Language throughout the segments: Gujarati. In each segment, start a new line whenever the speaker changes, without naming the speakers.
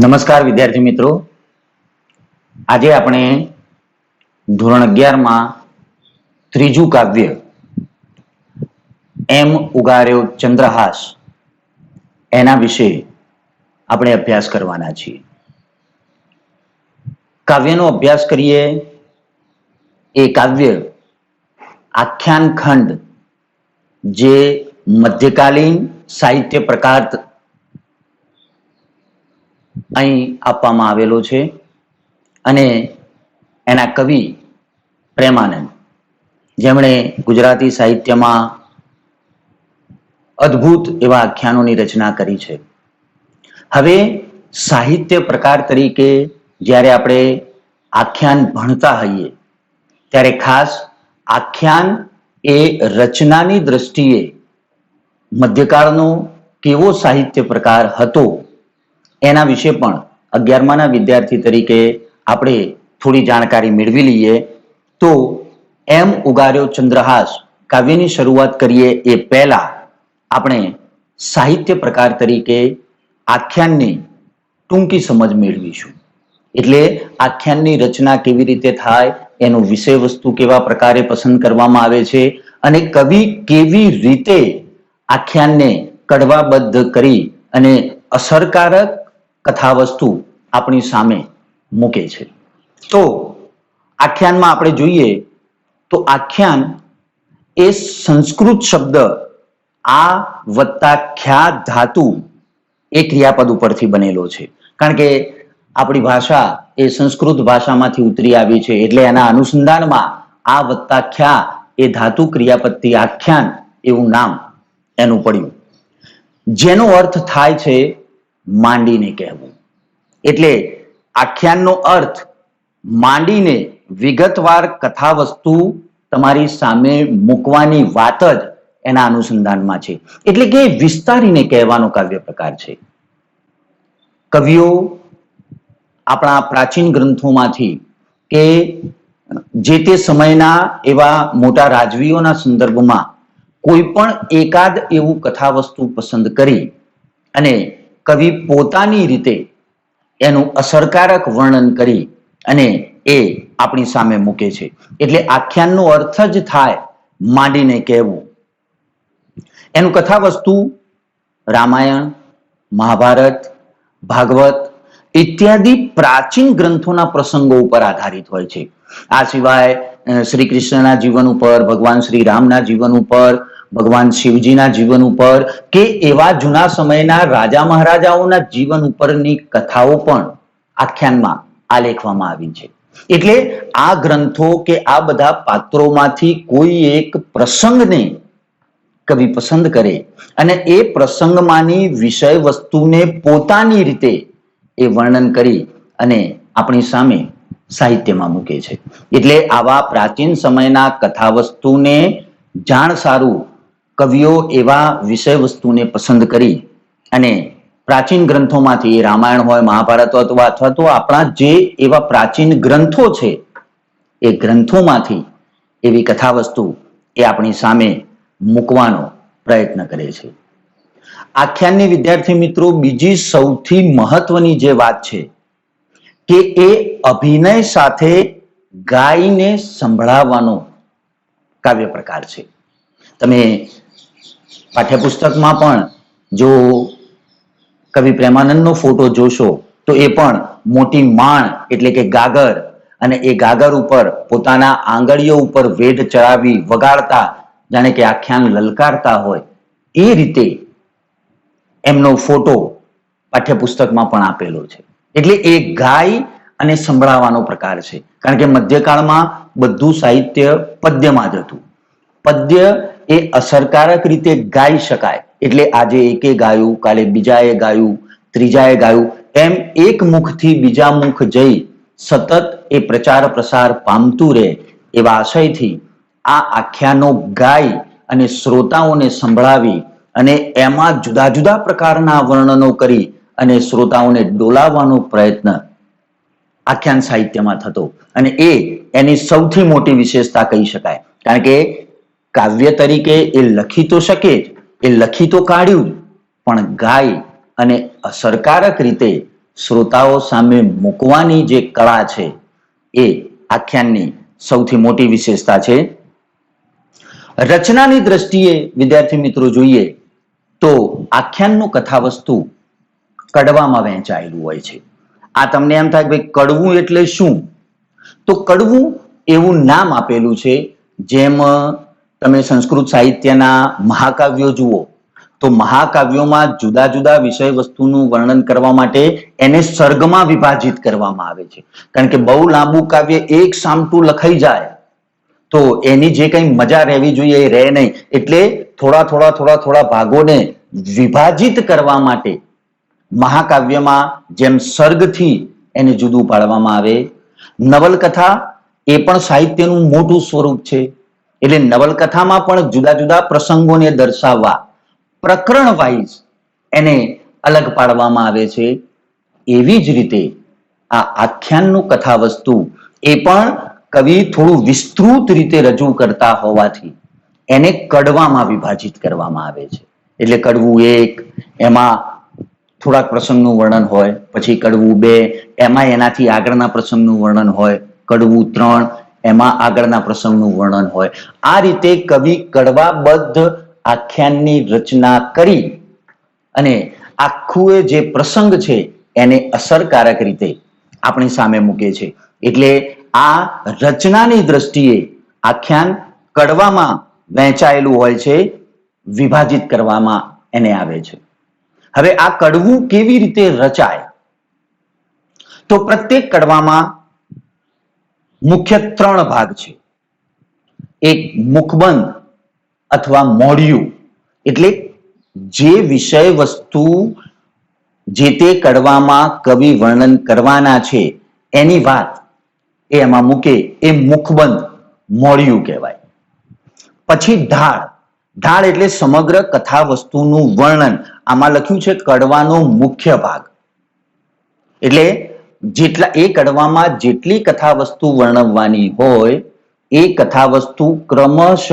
નમસ્કાર વિદ્યાર્થી મિત્રો, આજે આપણે ધોરણ 11 માં ત્રીજું કાવ્ય એમ ઉગાર્યો ચંદ્રહાસ એના વિશે આપણે અભ્યાસ કરવાના છીએ. કાવ્યનો અભ્યાસ કરીએ એ કાવ્ય આખ્યાન ખંડ જે મધ્યકાલીન સાહિત્ય પ્રકાર અહીં આપવામાં આવેલો છે અને એના કવિ પ્રેમાનંદ, જેમણે ગુજરાતી સાહિત્યમાં અદ્ભુત એવા આખ્યાનોની રચના કરી છે. હવે સાહિત્ય પ્રકાર તરીકે જ્યારે આપણે આખ્યાન ભણતા હોઈએ ત્યારે ખાસ આખ્યાન એ રચનાની દ્રષ્ટિએ મધ્યકાળનો કેવો સાહિત્ય પ્રકાર હતો એના વિશે પણ 11માના વિદ્યાર્થી તરીકે આપણે થોડી જાણકારી મેળવી લઈએ. તો એમ ઉગાર્યો ચંદ્રહાસ કાવ્યની શરૂઆત કરીએ એ પહેલા આપણે સાહિત્ય પ્રકાર તરીકે આખ્યાનની ટૂંકી સમજ મેળવીશું. એટલે આખ્યાનની રચના કેવી રીતે થાય, એનું વિષય વસ્તુ કેવા પ્રકારે પસંદ કરવામાં આવે છે અને કવિ કેવી રીતે આખ્યાનને કડવાબદ્ધ કરી અને અસરકારક કથા વસ્તુ આપણી સામે મૂકે છે. તો આખ્યાનમાં આપણે જોઈએ તો આખ્યાન એ સંસ્કૃત શબ્દ આ વત્તા ખ્યા ધાતુ એ ક્રિયાપદ ઉપરથી બનેલો છે. કારણ કે આપણી ભાષા એ સંસ્કૃત ભાષામાંથી ઉતરી આવી છે, એટલે એના અનુસંધાનમાં આ વત્તા ખ્યા એ ધાતુ ક્રિયાપદથી આખ્યાન એવું નામ એનું પડ્યું, જેનો અર્થ થાય છે માંડીને કહેવું. એટલે આખ્યાનનો અર્થ માંડીને વિગતવાર કથા વસ્તુ તમારી સામે મૂકવાની વાત જ એના અનુસંધાનમાં છે. એટલે કે વિસ્તારીને કહેવાનો કાવ્ય પ્રકાર છે. કવિઓ આપણા પ્રાચીન ગ્રંથોમાંથી કે જે તે સમયના એવા મોટા રાજવીઓના સંદર્ભમાં કોઈ પણ એકાદ એવું કથા વસ્તુ પસંદ કરી અને કવિ પોતાની રીતે એનું અસરકારક વર્ણન કરી અને એ આપણી સામે મૂકે છે. એટલે આખ્યાનનો અર્થ જ થાય માંડીને કહેવું. એનું કથા વસ્તુ રામાયણ, મહાભારત, ભાગવત ઇત્યાદિ પ્રાચીન ગ્રંથોના પ્રસંગો ઉપર આધારિત હોય છે. આ સિવાય શ્રી કૃષ્ણના જીવન ઉપર, ભગવાન શ્રી રામના જીવન ઉપર, ભગવાન શિવજીના જીવન ઉપર કે એવા જૂના સમયના રાજા મહારાજાઓના જીવન ઉપરની કથાઓ પણ આખ્યાનમાં આલેખવામાં આવી છે. એટલે આ ગ્રંથો કે આ બધા પાત્રોમાંથી કોઈ એક પ્રસંગને કવિ પસંદ કરે અને એ પ્રસંગમાંની વિષય વસ્તુને પોતાની રીતે એ વર્ણન કરી અને આપણી સામે સાહિત્યમાં મૂકે છે. એટલે આવા પ્રાચીન સમયના કથા વસ્તુને જાણ સારું કવિઓ એવા વિષય વસ્તુને પસંદ કરી અને પ્રાચીન ગ્રંથોમાંથી રામાયણ હોય, મહાભારત અથવા તો આપણા જે એવા પ્રાચીન ગ્રંથો છે એ ગ્રંથોમાંથી એવી કથા વસ્તુ એ આપણી સામે મૂકવાનો પ્રયત્ન કરે છે. આખ્યાનની વિદ્યાર્થી મિત્રો બીજી સૌથી મહત્વની જે વાત છે કે એ અભિનય સાથે ગાઈને સંભળાવવાનો કાવ્ય પ્રકાર છે. તમે પાઠ્યપુસ્તકમાં પણ જો કવિ પ્રેમાનંદનો ફોટો જોશો તો એ પણ મોટી માણ એટલે કે ગાગર, અને એ ગાગર ઉપર પોતાના આંગળીઓ ઉપર વેઢ ચડાવી વગાડતા જાણે કે આખ્યાન લલકારતા હોય એ રીતે એમનો ફોટો પાઠ્યપુસ્તકમાં પણ આપેલો છે. એટલે એ ગાય અને સંભળાવવાનો પ્રકાર છે. કારણ કે મધ્યકાળમાં બધું સાહિત્ય પદ્યમાં જ હતું. પદ્ય એ અસરકારક રીતે ગાઈ શકાય. એટલે આજે એકે ગાયું, કાલે બીજાએ ગાયું, ત્રીજાએ ગાયું, એમ એક મુખથી બીજા મુખ જઈ સતત એ પ્રચાર પ્રસાર પામતું રહે એવા આશયથી આ આખ્યાનો ગાઈ અને શ્રોતાઓને સંભળાવી અને એમાં જુદા જુદા પ્રકારના વર્ણનો કરી અને શ્રોતાઓને ડોલાવવાનો પ્રયત્ન આખ્યાન સાહિત્યમાં થતો. અને એ એની સૌથી મોટી વિશેષતા કહી શકાય. કારણ કે કાવ્ય તરીકે એ લખી તો શકે જ, એ લખી તો કાઢ્યું જ, પણ ગાય અને અસરકારક રીતે શ્રોતાઓ સામે મૂકવાની જે કળા છે એ આખ્યાનની સૌથી મોટી વિશેષતા છે. રચનાની દ્રષ્ટિએ વિદ્યાર્થી મિત્રો જોઈએ તો આખ્યાનનું કથાવસ્તુ કડવામાં વહેંચાયેલું હોય છે. આ તમને એમ થાય કે ભાઈ કડવું એટલે શું? તો કડવું એવું નામ આપેલું છે. જેમ તમે સંસ્કૃત સાહિત્યના મહાકાવ્યો જુઓ તો મહાકાવ્યોમાં જુદા જુદા વિષય વસ્તુનું વર્ણન કરવા માટે એને સર્ગમાં વિભાજિત કરવામાં આવે છે. કારણ કે બહુ લાંબુ કાવ્ય એક સામટું લખાઈ જાય તો એની જે કંઈ મજા રહેવી જોઈએ એ રહે નહીં. એટલે થોડા થોડા થોડા થોડા ભાગોને વિભાજિત કરવા માટે મહાકાવ્યમાં જેમ સર્ગથી એને જુદું પાડવામાં આવે. નવલકથા એ પણ સાહિત્યનું મોટું સ્વરૂપ છે. એટલે નવલકથામાં પણ જુદા જુદા પ્રસંગોને દર્શાવવા પ્રકરણ વાઇઝ એને અલગ પાડવામાં આવે છે. એવી જ રીતે આ આખ્યાનનું કથાવસ્તુ એ પણ કવિ થોડું વિસ્તૃત રીતે રજૂ કરતા હોવાથી એને કડવામાં વિભાજિત કરવામાં આવે છે. એટલે કડવું 1 એમાં થોડાક પ્રસંગનું વર્ણન હોય, પછી કડવું 2 એમાં એનાથી આગળના પ્રસંગનું વર્ણન હોય, કડવું 3 એમાં આગળના પ્રસંગનું વર્ણન હોય. આ રીતે કવિ કડવાબદ્ધ આખ્યાનની રચના કરી અને આખું જે પ્રસંગ છે એને અસરકારક રીતે આપણી સામે મૂકે છે. એટલે આ રચનાની દ્રષ્ટિએ આખ્યાન કડવામાં વહેંચાયેલું હોય છે, વિભાજિત કરવામાં એને આવે છે. હવે આ કડવું કેવી રીતે રચાય? તો પ્રત્યેક કડવામાં મુખ્ય 3 ભાગ છે. એક મુખબંધ અથવા મોઢિયું, એટલે જે વિષય વસ્તુ જે તે કડવામાં કવિ વર્ણન કરવાના છે એની વાત એ એમાં મૂકે એ મુખબંધ મોઢિયું કહેવાય. પછી ઢાળ. ઢાળ એટલે સમગ્ર કથા વસ્તુનું વર્ણન. આમાં લખ્યું છે કડવાનો મુખ્ય ભાગ. એટલે જેટલા એ કડવામાં જેટલી કથા વસ્તુ વર્ણવવાની હોય એ કથા વસ્તુ ક્રમશઃ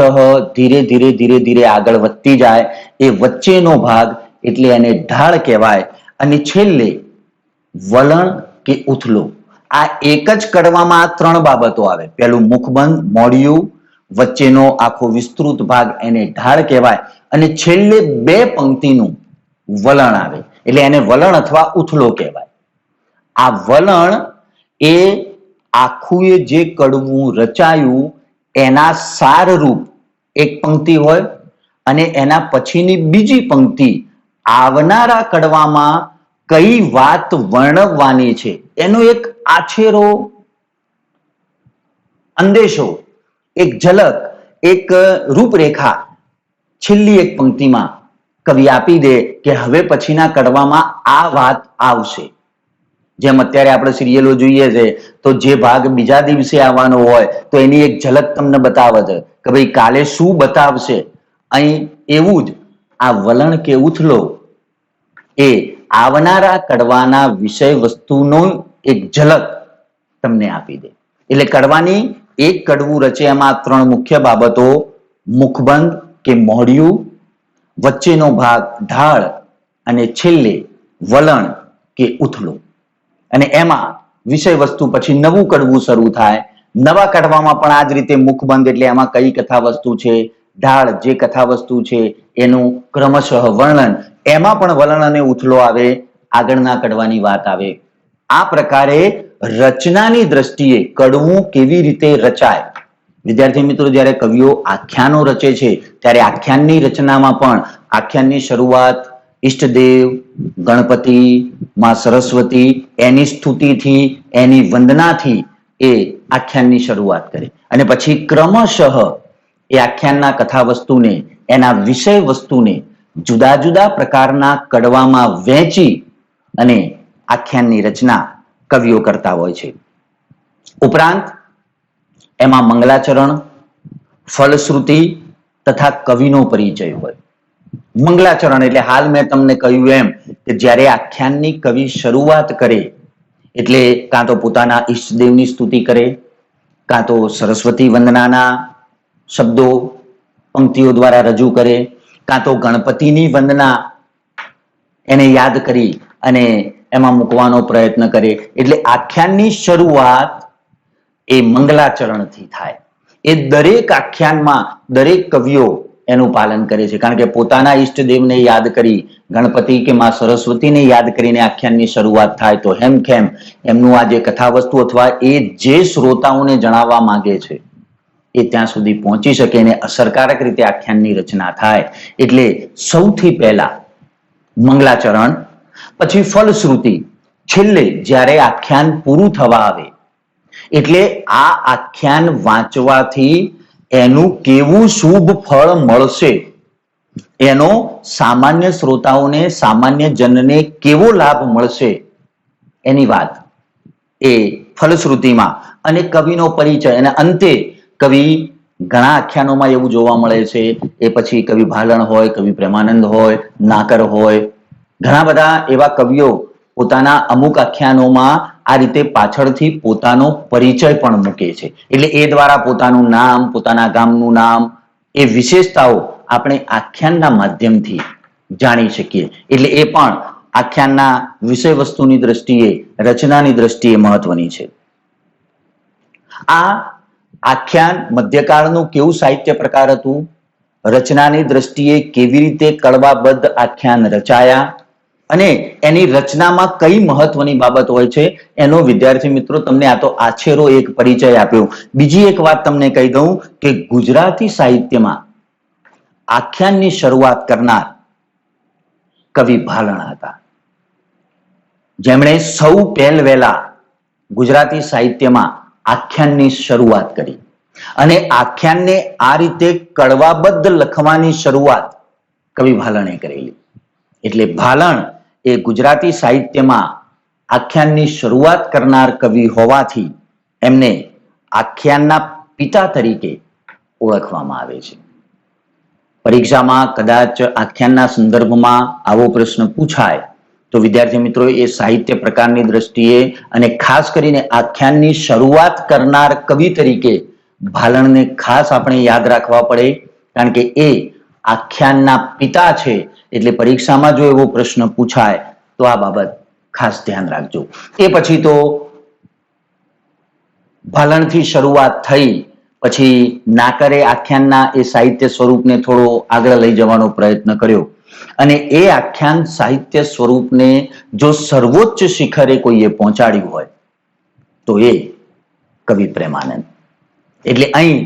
ધીરે ધીરે ધીરે ધીરે આગળ વધતી જાય. એ વચ્ચેનો ભાગ એટલે એને ઢાળ કહેવાય. અને છેલ્લે વલણ કે ઉથલો. આ એક જ કડવામાં આ 3 બાબતો આવે. પહેલું મુખબંધ મોઢિયું, વચ્ચેનો આખો વિસ્તૃત ભાગ એને ઢાળ કહેવાય અને છેલ્લે 2 પંક્તિનું વલણ આવે એટલે એને વલણ અથવા ઉથલો કહેવાય. આ વલણ એ આખું જે કડવું રચાયું એના સારરૂપ એક પંક્તિ હોય અને એના પછીની બીજી પંક્તિ આવનારા કડવામાં કઈ વાત વર્ણવવાની છે એનો એક આછેરો, અંદેશો, એક ઝલક, એક રૂપરેખા છેલ્લી એક પંક્તિમાં કવિ આપી દે કે હવે પછીના કડવામાં આ વાત આવશે. જેમ અત્યારે આપણે સિરિયલો જોઈએ છે તો જે ભાગ બીજા દિવસે આવવાનો હોય તો એની એક ઝલક તમને બતાવે છે કે ભાઈ કાલે શું બતાવશે. અહીં એવું જ આ વલણ કે ઉથલો એ આવનારા કડવાના વિષય વસ્તુનો એક ઝલક તમને આપી દે. એટલે કડવાની એક કડવું રચે એમાં 3 મુખ્ય બાબતો: મુખબંધ કે મોઢિયું, વચ્ચેનો ભાગ ઢાળ અને છેલ્લે વલણ કે ઉથલો. અને એમાં વિષય વસ્તુ પછી નવું કડવું શરૂ થાય. નવા કડવામાં પણ આ જ રીતે મુખબંધ એટલે એમાં કઈ કથા વસ્તુ છે, ઢાળ જે કથા વસ્તુ છે એનું ક્રમશઃ વર્ણન, એમાં પણ વલણ અને ઉથલો આવે, આગળના કડવાની વાત આવે. આ પ્રકારે રચનાની દ્રષ્ટિએ કડવું કેવી રીતે રચાય. વિદ્યાર્થી મિત્રો, જ્યારે કવિઓ આખ્યાનો રચે છે ત્યારે આખ્યાનની રચનામાં પણ આખ્યાનની શરૂઆત ઈષ્ટદેવ, ગણપતિ, માં સરસ્વતી એની સ્તુતિથી, એની વંદનાથી એ આખ્યાનની શરૂઆત કરે અને પછી ક્રમશઃ એ આખ્યાનના કથા વસ્તુને, એના વિષય વસ્તુને જુદા જુદા પ્રકારના કડવામાં વહેંચી અને આખ્યાનની રચના કવિઓ કરતા હોય છે. ઉપરાંત એમાં મંગલાચરણ, ફલશ્રુતિ તથા કવિનો પરિચય હોય. મંગલાચરણ એટલે હાલ મેં તમને કહ્યું એમ કે જ્યારે આખ્યાનની કવિ શરૂઆત કરે એટલે કાં તો પોતાના ઈષ્ટદેવની સ્તુતિ કરે, કાં તો સરસ્વતી વંદનાના શબ્દો પંક્તિઓ દ્વારા રજૂ કરે, કાં તો ગણપતિની વંદના એને યાદ કરી અને એમાં મૂકવાનો પ્રયત્ન કરે. એટલે આખ્યાનની શરૂઆત એ મંગલાચરણથી થાય. એ દરેક આખ્યાનમાં દરેક કવિઓ એનું પાલન કરે છે, કારણ કે પોતાના ઈષ્ટદેવને યાદ કરી, ગણપતિ કે માં સરસ્વતીને યાદ કરીને આખ્યાનની શરૂઆત થાય તો હેમખેમ એમનું આ જે કથાવસ્તુ અથવા એ જે શ્રોતાઓને જણાવવા માંગે છે એ ત્યાં સુધી પહોંચી શકે અને અસરકારક રીતે આખ્યાનની રચના થાય. એટલે સૌથી પહેલા મંગલાચરણ, પછી ફલશ્રુતિ, છેલ્લે જ્યારે આખ્યાન પૂરું થવા આવે એટલે આ આખ્યાન વાંચવાથી એનું કેવું શુભ ફળ મળશે, એનો સામાન્ય શ્રોતાઓને, સામાન્ય જનને કેવો લાભ મળશે એની વાત એ ફલશ્રુતિમાં, અને કવિનો પરિચય, અને અંતે કવિ ઘણા આખ્યાનોમાં એવું જોવા મળે છે. એ પછી કવિ ભાલણ હોય, કવિ પ્રેમાનંદ હોય, નાકર હોય, ઘણા બધા એવા કવિઓ પોતાના અમુક આખ્યાનોમાં આ રીતે પાછળથી પોતાનો પરિચય પણ મૂકે છે. એટલે એ દ્વારા પોતાનું નામ, પોતાના ગામનું નામ, એ વિશેષતાઓ આપણે આખ્યાનના માધ્યમથી જાણી શકીએ. એટલે એ પણ આખ્યાનના વિષય વસ્તુની દ્રષ્ટિએ, રચનાની દ્રષ્ટિએ મહત્વની છે. આ આખ્યાન મધ્યકાળનું કેવું સાહિત્ય પ્રકાર હતું, રચનાની દ્રષ્ટિએ કેવી રીતે કડવાબદ્ધ આખ્યાન રચાયા, અને એની રચનામાં કઈ મહત્વની બાબત હોય છે, એનો વિદ્યાર્થી મિત્રો તમને આ તો આછેરો એક પરિચય આપ્યો. બીજી એક વાત તમને કહી દઉં કે ગુજરાતી સાહિત્યમાં આખ્યાનની શરૂઆત કરનાર કવિ ભાલણ હતા, જેમણે સૌ પહેલવેલા ગુજરાતી સાહિત્યમાં આખ્યાનની શરૂઆત કરી. અને આખ્યાનને આ રીતે કડવાબદ્ધ લખવાની શરૂઆત કવિ ભાલણે કરેલી. એટલે ભાલણ એ ગુજરાતી સાહિત્યમાં આખ્યાનની શરૂઆત કરનાર કવિ હોવાથી એમને આખ્યાનના પિતા તરીકે ઓળખવામાં આવે છે. પરીક્ષામાં કદાચ આખ્યાનના સંદર્ભમાં આવો પ્રશ્ન પૂછાય તો વિદ્યાર્થી મિત્રો એ સાહિત્ય પ્રકારની દ્રષ્ટિએ અને ખાસ કરીને આખ્યાનની શરૂઆત કરનાર કવિ તરીકે ભાલણને ખાસ આપણે યાદ રાખવા પડે, કારણ કે એ આખ્યાનના પિતા છે. એટલે પરીક્ષામાં જો એવો પ્રશ્ન પૂછાય તો આ બાબત ખાસ ધ્યાન રાખજો. એ પછી તો ભાલણથી શરૂઆત થઈ, પછી નાકરે આખ્યાનના એ સાહિત્ય સ્વરૂપને થોડો આગળ લઈ જવાનો પ્રયત્ન કર્યો, અને એ આખ્યાન સાહિત્ય સ્વરૂપને જો સર્વોચ્ચ શિખરે કોઈએ પહોંચાડ્યું હોય તો એ કવિ પ્રેમાનંદ. એટલે અહીં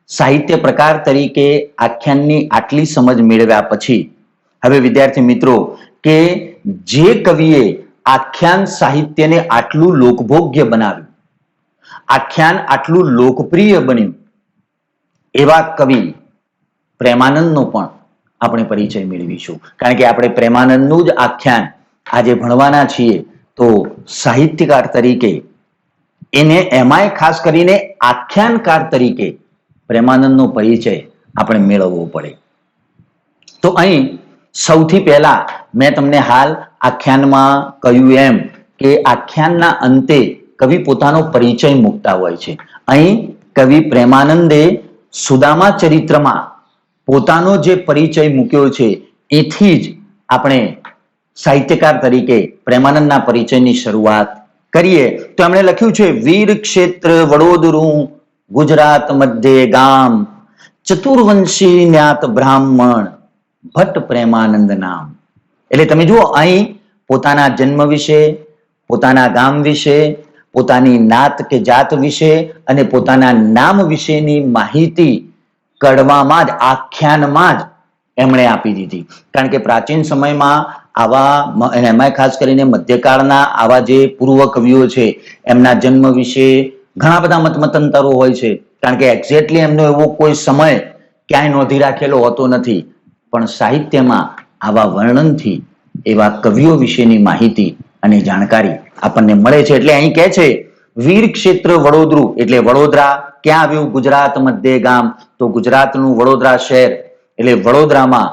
સાહિત્ય પ્રકાર તરીકે આખ્યાનની આટલી સમજ મેળવ્યા પછી હવે વિદ્યાર્થી મિત્રો કે જે કવિએ આખ્યાન સાહિત્યને આટલું લોકભોગ્ય બનાવ્યું, આખ્યાન આટલું લોકપ્રિય બન્યું, એવા કવિ પ્રેમાનંદનો પણ આપણે પરિચય મેળવીશું. કારણ કે આપણે પ્રેમાનંદનું જ આખ્યાન આજે ભણવાના છીએ, તો સાહિત્યકાર તરીકે એને એમાંય ખાસ કરીને આખ્યાનકાર તરીકે પ્રેમાનંદનો પરિચય આપણે મેળવવો પડે. તો અહીં સૌથી પહેલા મેં તમને હાલ આખ્યાનમાં કહ્યું એમ કે આખ્યાનના અંતે કવિ પોતાનો પરિચય મૂકતા હોય છે. અહીં કવિ પ્રેમાનંદે સુદામા ચરિત્રમાં પોતાનો જે પરિચય મૂક્યો છે એથી જ આપણે સાહિત્યકાર તરીકે પ્રેમાનંદના પરિચયની શરૂઆત કરીએ. તો એમણે લખ્યું છે, વીર ક્ષેત્ર વડોદરું ગુજરાત મધ્યે ગામ, ચતુર્વંશી જ્ઞાત બ્રાહ્મણ ભટ્ટ પ્રેમાનંદ નામ. એટલે તમે જુઓ અહીં પોતાના જન્મ વિશે, પોતાના ગામ વિશે, પોતાની નાત કે જાત વિશે અને પોતાના નામ વિશેની માહિતી કડવામાં જ, આખ્યાનમાં જ એમણે આપી દીધી. કારણ કે પ્રાચીન સમયમાં આવા, એમાં ખાસ કરીને મધ્યકાળના આવા જે પૂર્વ કવિઓ છે એમના જન્મ વિશે ઘણા બધા મતમતાંતરો હોય છે, કારણ કે એક્ઝેક્ટલી એમનો એવો કોઈ સમય ક્યાંય નોંધી રાખેલો હોતો નથી. પણ સાહિત્યમાં આવા વર્ણનથી એવા કવિઓ વિશેની માહિતી અને જાણકારી આપણને મળે છે. એટલે અહીં કહે છે વીર ક્ષેત્ર વડોદરું, એટલે વડોદરા ક્યાં આવ્યું? ગુજરાત મધ્યે ગામ. તો ગુજરાતનું વડોદરા શહેર એટલે વડોદરામાં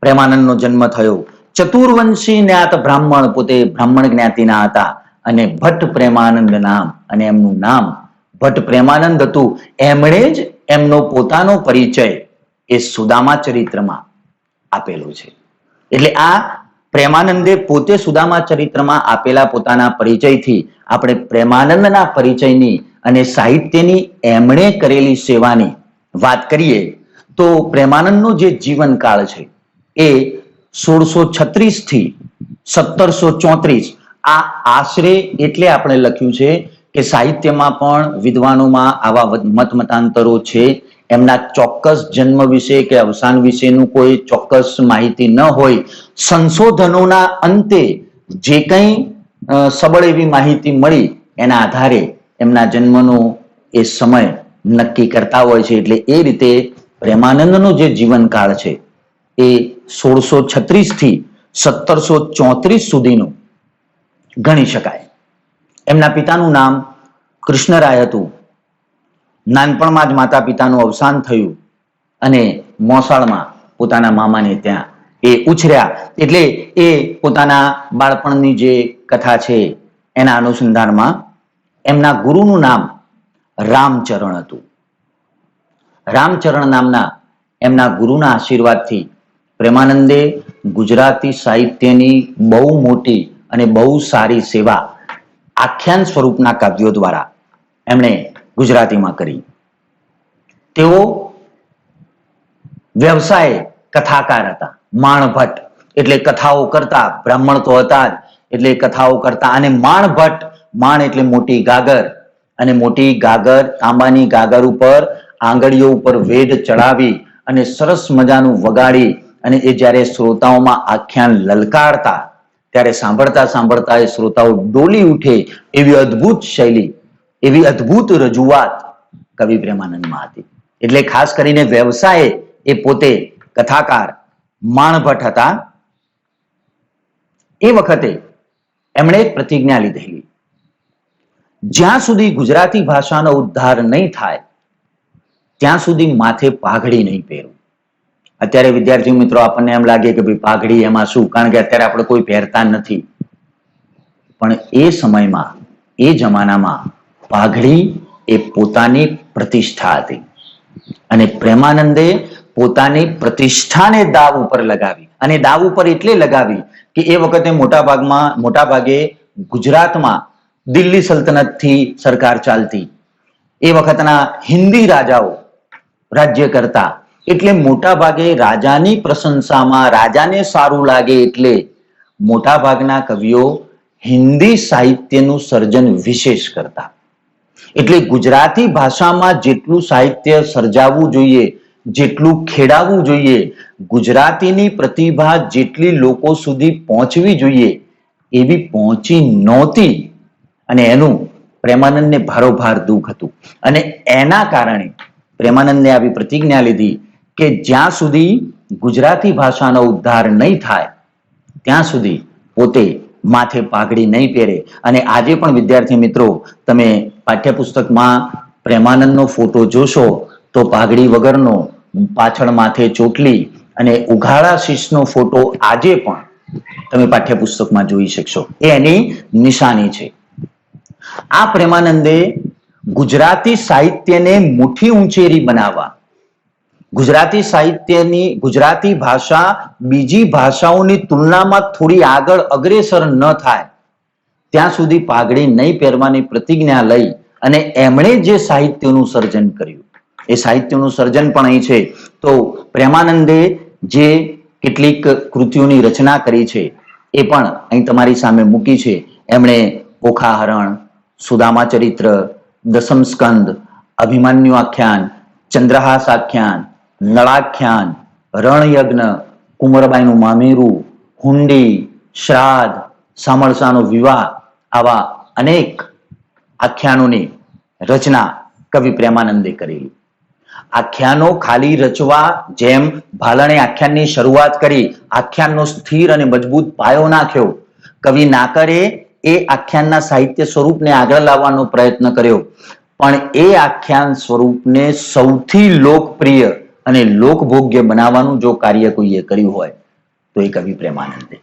પ્રેમાનંદનો જન્મ થયો. ચતુર્વંશી જ્ઞાત બ્રાહ્મણ, પોતે બ્રાહ્મણ જ્ઞાતિના હતા, અને ભટ્ટ પ્રેમાનંદ નામ, અને એમનું નામ ભટ્ટ પ્રેમાનંદ હતું. એમણે જ એમનો પોતાનો પરિચય એ સુદામા ચરિત્રમાં આપેલો છે. એટલે આ પ્રેમાનંદે પોતે સુદામા ચરિત્રમાં આપેલા પોતાના પરિચયથી આપણે પ્રેમાનંદના પરિચયની અને સાહિત્યની એમણે કરેલી સેવાની વાત કરીએ તો પ્રેમાનંદનો જે જીવનકાળ છે એ 1636 થી 1734 આ આશરે એટલે આપણે લખ્યું છે કે સાહિત્યમાં પણ વિદ્વાનોમાં આવા મત મતાંતરો છે. એમના ચોક્કસ જન્મ વિશે કે અવસાન વિશેનું કોઈ ચોક્કસ માહિતી ન હોય. સંશોધનોના અંતે જે કંઈ સબળ એવી માહિતી મળી એના આધારે એમના જન્મનો એ સમય નક્કી કરતા હોય છે. એટલે એ રીતે પ્રેમાનંદનો જે જીવનકાળ છે એ 1636 થી 1734 સુધીનું ગણી શકાય. એમના પિતાનું નામ કૃષ્ણરાય હતું. નાનપણમાં જ માતા પિતાનું અવસાન થયું અને મોસાળમાં પોતાના મામાને ત્યાં એ ઉછર્યા. એટલે એ પોતાના બાળપણની જે કથા છે એના અનુસંધાનમાં એમના ગુરુનું નામ રામચરણ હતું. રામચરણ નામના એમના ગુરુના આશીર્વાદથી પ્રેમાનંદે ગુજરાતી સાહિત્યની બહુ મોટી અને બહુ સારી સેવા આખ્યાન સ્વરૂપના કાવ્યો દ્વારા એમણે ગુજરાતીમાં કરી. તેઓ વ્યવસાય કથાકાર હતા. માણભટ્ટ એટલે કથાઓ કરતા. બ્રાહ્મણ તો હતા જ એટલે કથાઓ કરતા. અને માણભટ્ટ, માણ એટલે મોટી ગાગર, અને મોટી ગાગર, તાંબાની ગાગર ઉપર આંગળીઓ ઉપર વેઢ ચડાવી અને સરસ મજાનું વગાડી અને એ જ્યારે શ્રોતાઓમાં આખ્યાન લલકારતા ત્યારે સાંભળતા સાંભળતા એ શ્રોતાઓ ડોલી ઉઠે એવી અદ્ભુત શૈલી, એવી અદ્ભુત રજૂઆત કવિ પ્રેમાનંદમાં હતી. એટલે ખાસ કરીને વ્યવસાય એ પોતે કથાકાર માણભટ્ટ હતા. એ વખતે એમણે એક પ્રતિજ્ઞા લીધેલી, જ્યાં સુધી ગુજરાતી ભાષાનો ઉદ્ધાર નહીં થાય ત્યાં સુધી માથે પાઘડી નહીં પહેરું. અત્યારે વિદ્યાર્થી મિત્રો આપણને એમ લાગે કે ભાઈ પાઘડી એમાં શું, કારણ કે અત્યારે આપણે કોઈ પહેરતા નથી. પણ એ સમયમાં, એ જમાનામાં પાઘડી એ પોતાની પ્રતિષ્ઠા હતી અને પ્રેમાનંદે પોતાની પ્રતિષ્ઠાને દાવ ઉપર લગાવી. અને દાવ ઉપર એટલે લગાવી કે એ વખતે મોટા ભાગે ગુજરાતમાં દિલ્હી સલ્તનતથી સરકાર ચાલતી. એ વખતના હિન્દી રાજાઓ રાજ્ય કરતા. એટલે મોટા ભાગે રાજાની પ્રશંસામાં, રાજાને સારું લાગે એટલે મોટા ભાગના કવિઓ હિન્દી સાહિત્યનું સર્જન વિશેષ કરતા. એટલે ગુજરાતી ભાષામાં જેટલું સાહિત્ય સર્જાવવું જોઈએ, જેટલું ખેડાવવું જોઈએ, ગુજરાતીની પ્રતિભા જેટલી લોકો સુધી પહોંચવી જોઈએ એવી પહોંચી નહોતી. અને એનું પ્રેમાનંદને ભારોભાર દુઃખ હતું. અને એના કારણે પ્રેમાનંદને આવી પ્રતિજ્ઞા લીધી કે જ્યાં સુધી ગુજરાતી ભાષાનો ઉદ્ધાર નહીં થાય ત્યાં સુધી પોતે માથે પાઘડી નહીં પહેરે. અને આજે પણ વિદ્યાર્થી મિત્રો તમે પાઠ્યપુસ્તકમાં પ્રેમાનંદનો ફોટો જોશો તો પાઘડી વગરનો, પાછળ માથે ચોટલી અને ઉઘાડા શીશનો ફોટો આજે પણ તમે પાઠ્યપુસ્તકમાં જોઈ શકશો. એ એની નિશાની છે. આ પ્રેમાનંદે ગુજરાતી સાહિત્યને મુઠ્ઠી ઊંચેરી બનાવવા, ગુજરાતી સાહિત્યની, ગુજરાતી ભાષા બીજી ભાષાઓની તુલનામાં થોડી આગળ અગ્રેસર ન થાય ત્યાં સુધી પાઘડી નહીં પહેરવાની પ્રતિજ્ઞા લઈ અને એમણે જે સાહિત્યનું સર્જન કર્યું એ સાહિત્યનું સર્જન પણ અહીં છે. તો પ્રેમાનંદે જે કેટલીક કૃતિઓની રચના કરી છે એ પણ અહીં તમારી સામે મૂકી છે. એમણે ઓખાહરણ, સુદામા ચરિત્ર, દસમ સ્કંદ, અભિમન્યુ આખ્યાન, ચંદ્રહાસ આખ્યાન, નળાખ્યાન, રણયજ્ઞ, કુંવરબાઈનું મામેરું, હુંડી, શ્રાદ્ધ, સામળસાનો વિવાહ, આવા અનેક આખ્યાનોની રચના કવિ પ્રેમાનંદે કરેલી. આખ્યાનો ખાલી રચવા, જેમ ભાલણે આખ્યાનની શરૂઆત કરી, આખ્યાનનો સ્થિર અને મજબૂત પાયો નાખ્યો, કવિ નાકરે એ આખ્યાનના સાહિત્ય સ્વરૂપને આગળ લાવવાનો પ્રયત્ન કર્યો. પણ એ આખ્યાન સ્વરૂપને સૌથી લોકપ્રિય અને લોકભોગ્ય બનાવવાનું જો કાર્ય કોઈએ કર્યું હોય તો એ કવિ પ્રેમાનંદે.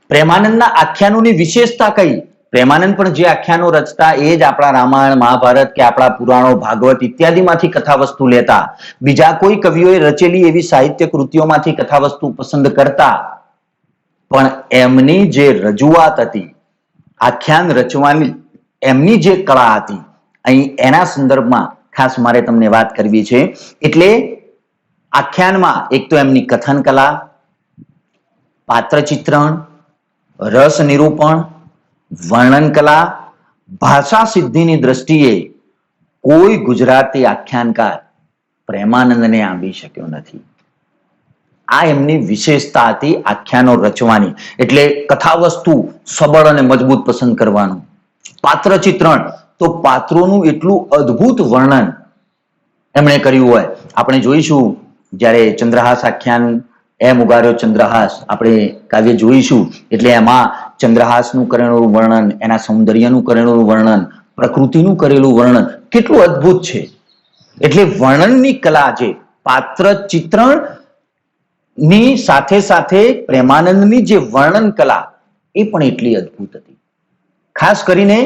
પ્રેમાનંદના આખ્યાનોની વિશેષતા કઈ પ્રેમાનંદ પણ જે આખ્યાનો રચતા એ જ આપણા રામાયણ મહાભારત કે આપણા પુરાણો ભાગવત ઇત્યાદિમાંથી કથા વસ્તુ લેતા. બીજા કોઈ કવિઓએ રચેલી એવી સાહિત્ય કૃતિઓમાંથી કથા વસ્તુ પસંદ કરતા. પણ એમની જે રજૂઆત હતી, આખ્યાન રચવાની એમની જે કળા હતી, અહીં એના સંદર્ભમાં ખાસ મારે તમને વાત કરવી છે. એટલે આખ્યાનમાં એક તો એમની કથન કલા, પાત્ર ચિત્રણ, રસ નિરૂપણ, વર્ણન કલા, ભાષા સિદ્ધિની દ્રષ્ટિએ કોઈ ગુજરાતી આખ્યાનકાર પ્રેમાનંદને આંબી શક્યો નથી. આ એમની વિશેષતા હતી આખ્યાનો રચવાની. એટલે કથા વસ્તુ સબળ અને મજબૂત પસંદ કરવાનું. પાત્ર ચિત્રણ, તો પાત્રોનું એટલું અદ્ભુત વર્ણન એમણે કર્યું હોય. આપણે જોઈશું જ્યારે ચંદ્રહાસ આખ્યાન, એમ ઉગાર્યો ચંદ્રહાસ આપણે કાવ્ય જોઈશું, એટલે એમાં ચંદ્રહાસનું કરેલું વર્ણન, એના સૌંદર્યનું કરેલું વર્ણન, પ્રકૃતિનું કરેલું વર્ણન કેટલું અદ્ભુત છે. એટલે વર્ણનની કલા, જે પાત્ર ચિત્રણ ની સાથે સાથે પ્રેમાનંદની જે વર્ણન કલા એ પણ એટલી અદ્ભુત હતી. ખાસ કરીને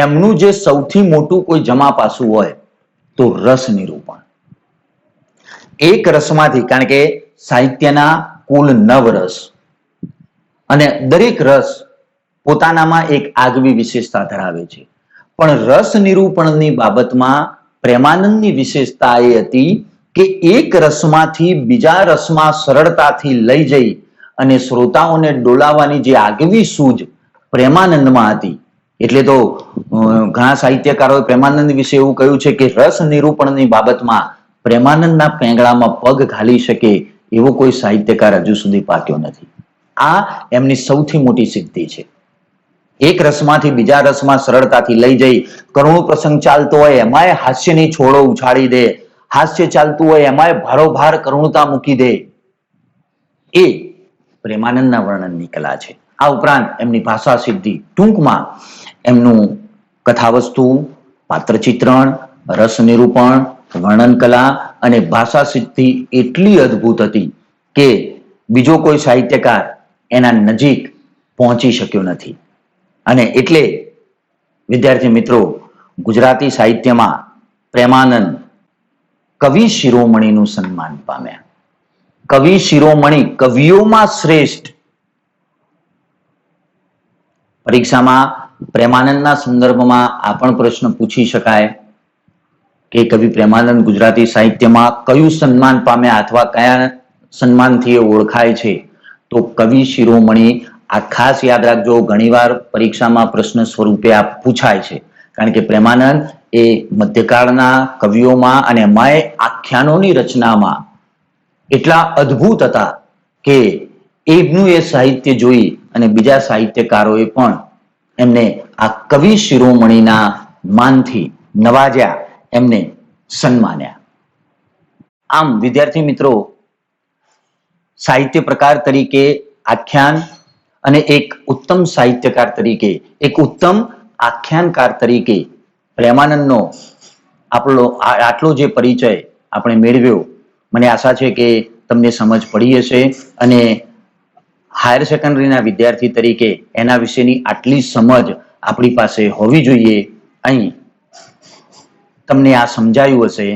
એમનું જે સૌથી મોટું કોઈ જમા પાસું હોય તો રસ નિરૂપણ. એક રસમાંથી, કારણ કે સાહિત્યના કુલ 9 રસ અને દરેક રસ પોતાનામાં એક આગવી વિશેષતા ધરાવે છે. પણ રસ નિરૂપણની બાબતમાં પ્રેમાનંદની વિશેષતા એ હતી કે એક રસમાંથી બીજા રસમાં સરળતાથી લઈ જઈ અને શ્રોતાઓને ડોલાવવાની જે આગવી સૂઝ પ્રેમાનંદમાં હતી. એટલે તો ઘણા સાહિત્યકારોએ પ્રેમાનંદ વિશે એવું કહ્યું છે કે રસ નિરૂપણની બાબતમાં પ્રેમાનંદના પેંગળામાં પગ ઘાલી શકે એવો કોઈ સાહિત્યકાર હજુ સુધી પાક્યો નથી. આ એમની સૌથી મોટી સિદ્ધિ છે. એક રસમાંથી બીજા રસમાં સરળતાથી લઈ જઈ, કરુણ પ્રસંગ ચાલતો હોય એમાંય હાસ્યની છોડો ઉછાળી દે, હાસ્ય ચાલતું હોય એમાંય ભારોભાર કરુણતા મૂકી દે, એ પ્રેમાનંદના વર્ણનની કલા છે. આ ઉપરાંત એમની ભાષા સિદ્ધિ, ટૂંકમાં એમનું કથાવસ્તુ, પાત્ર ચિત્રણ, રસ નિરૂપણ, વર્ણન કલા અને ભાષા સિદ્ધિ એટલી અદ્ભુત હતી કે બીજો કોઈ સાહિત્યકાર એના નજીક પહોંચી શક્યો નથી. અને એટલે વિદ્યાર્થી મિત્રો, ગુજરાતી સાહિત્યમાં પ્રેમાનંદ કવિ શિરોમણીનું સન્માન પામ્યા. કવિ શિરોમણી, કવિઓમાં શ્રેષ્ઠ. પરીક્ષામાં પ્રેમાનંદના સંદર્ભમાં આ પણ પ્રશ્ન પૂછી શકાય કે કવિ પ્રેમાનંદ ગુજરાતી સાહિત્યમાં કયું સન્માન પામ્યા અથવા કયા સન્માનથી ઓળખાય છે? તો કવિ શિરોમણી. આ ખાસ યાદ રાખજો, ઘણીવાર પરીક્ષામાં પ્રશ્ન સ્વરૂપે આ પૂછાય છે. કારણ કે પ્રેમાનંદ એ મધ્યકાળના કવિઓમાં અને એમાંય આખ્યાનોની રચનામાં એટલા અદ્ભુત હતા કે એમનું એ સાહિત્ય જોઈ અને બીજા સાહિત્યકારોએ પણ એમને આ કવિ શિરોમણીના માનથી નવાજ્યા, એમને સન્માન્યા. આમ વિદ્યાર્થી મિત્રો, સાહિત્ય પ્રકાર તરીકે આખ્યાન અને એક ઉત્તમ સાહિત્યકાર તરીકે, એક ઉત્તમ આખ્યાનકાર તરીકે પ્રેમાનંદનો આટલો જે પરિચય આપણે મેળવ્યો, મને આશા છે કે તમને સમજ પડી હશે અને હાયર સેકન્ડરીના વિદ્યાર્થી તરીકે એના વિશેની આટલી સમજ આપણી પાસે હોવી જોઈએ. અહીં તમને આ સમજાયું હશે